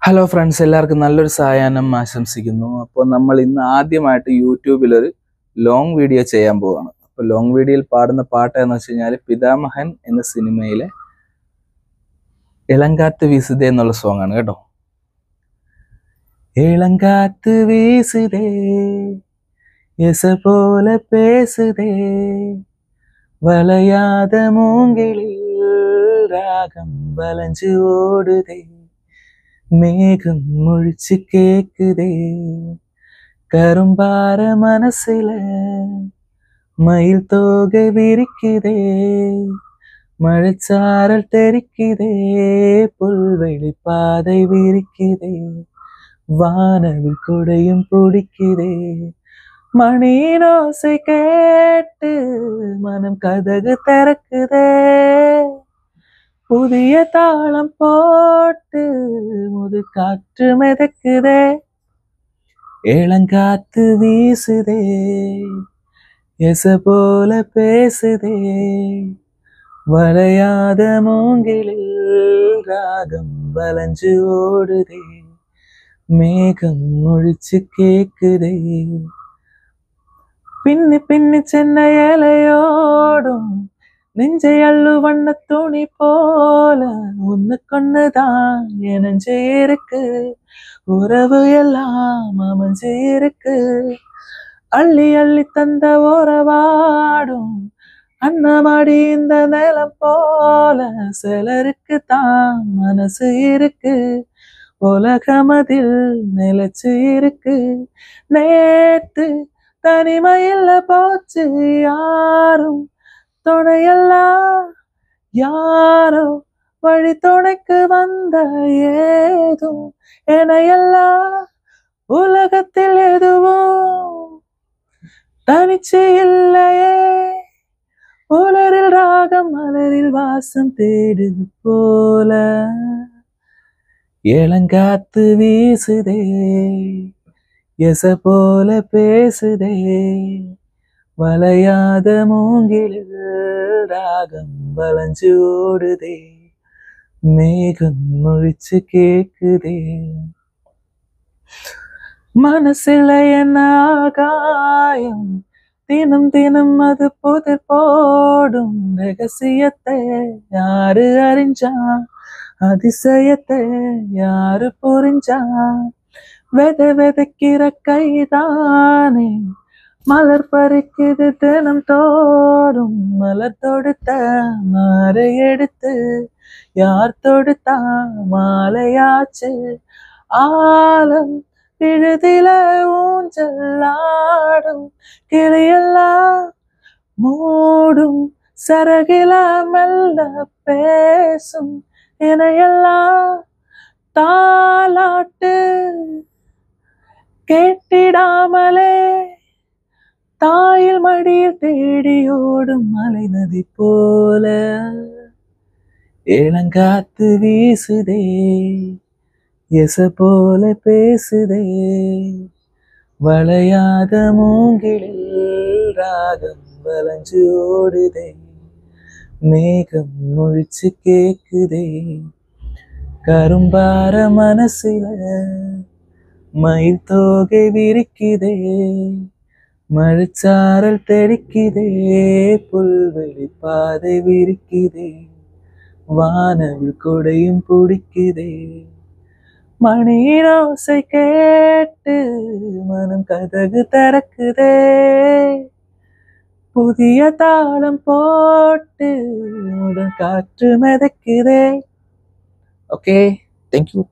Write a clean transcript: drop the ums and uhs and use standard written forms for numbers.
Hello friends, എല്ലാവർക്കും നല്ലൊരു സായാഹ്നം ആശംസിക്കുന്നു. അപ്പോൾ നമ്മൾ ഇന്ന് ആദ്യമായിട്ട് യൂട്യൂബിൽ ഒരു ലോങ് വീഡിയോ ചെയ്യാൻ പോവുകയാണ്. അപ്പോൾ ലോങ് വീഡിയോയിൽ പാടുന്ന പാട്ട് എന്ന് വെച്ച് കഴിഞ്ഞാൽ പിതാമഹൻ എന്ന സിനിമയിലെ ഇളങ്കാത്ത് വീസുതേ എന്നുള്ള സോങ് ആണ് കേട്ടോ. ഇളങ്കാത്ത് വീസുതേ എസ പോലെ പേസുതേ വലയാத മൂங்கிலில் ராகம் வளைஞ்சு ஓடுதே மேகம் முழிச்சு கேக்குதே கரும்பார மனசுல மயில் தோகை விரிக்குதே மழைச்சாரல் தெரிக்குதே புல்வெளி பாதை விரிக்குதே வானவில் கொடையும் பிடிக்குதே மணியின் ஓசை கேட்டு மனம் கதகு திறக்குதே புதிய தாளம் போட்டு முது காற்று மிதக்குதே இளங்காத்து வீசுதே எச போல பேசுதே வளையாத மூங்கிலில் ராகம் வளைஞ்சு ஓடுதே மேகம் முழிச்சு கேக்குதே பின்னி பின்னி சென்னை இலையோடும் நெஞ்சை அள்ளு வண்ண துணி போல ஒண்ணுக்கொண்ணுதான் எனஞ்சு இருக்கு உறவு எல்லாம் அமைஞ்சு இருக்கு அள்ளி அள்ளி தந்த உறவாடும் அன்னமாடி இந்த நிலம் போல சிலருக்கு தான் மனசு இருக்கு உலகமதில் நிலைச்சு இருக்கு நேத்து தனிமையில் போச்சு யாரும் துணையெல்லாம் யாரோ வழி துணைக்கு வந்த ஏதும் எனையெல்லாம் உலகத்தில் எதுவும் தனிச்சு இல்லையே உலரில் ராகம் மலரில் வாசம் தேடுது போல இளங்காத்து வீசுதே எச போல பேசுதே வளையாத மூங்கிலில் ராகம் வளைஞ்சு ஓடுதே மேகம் முழிச்சு கேக்குதே மனசுல என்ன ஆகாயம் தினம் தினம் அது புதிர் போடும் ரகசியத்தை யாரு அறிஞ்சா அதிசயத்தை யாரு புரிஞ்சா விதைக்கிற கைதானே மலர் பறிக்குது தினம் தோறும் மலர் தொடுத்த மாலை எடுத்து யார் தொடுத்தா மாலையாச்சு ஆலம் விழுதில ஊஞ்சலாடும் கிளியெல்லாம் மூடும் சரகில மெல்ல பேசும் எனையெல்லாம் தாலாட்டு கேட்டிடாமலே தாயில் மடியில் தேடியோடும் மலை நதி போல இளங்காத்து வீசுதே எச போல பேசுதே வளையாத மூங்கிலில் ராகம் வளைஞ்சு ஓடுதே மேகம் முழிச்சு கேக்குதே கரும்பார மனசுல மயில் தோகை விரிக்குதே மழைச்சாரல் தெரிக்குதே புல்வெளி பாதை விரிக்குதே வானவில் கொடையும் பிடிக்குதே மணியின் ஓசை கேட்டு மனம் கதகு திறக்குதே புதிய தாளம் போட்டு முதல் காற்று மிதக்குதே. Okay, thank you.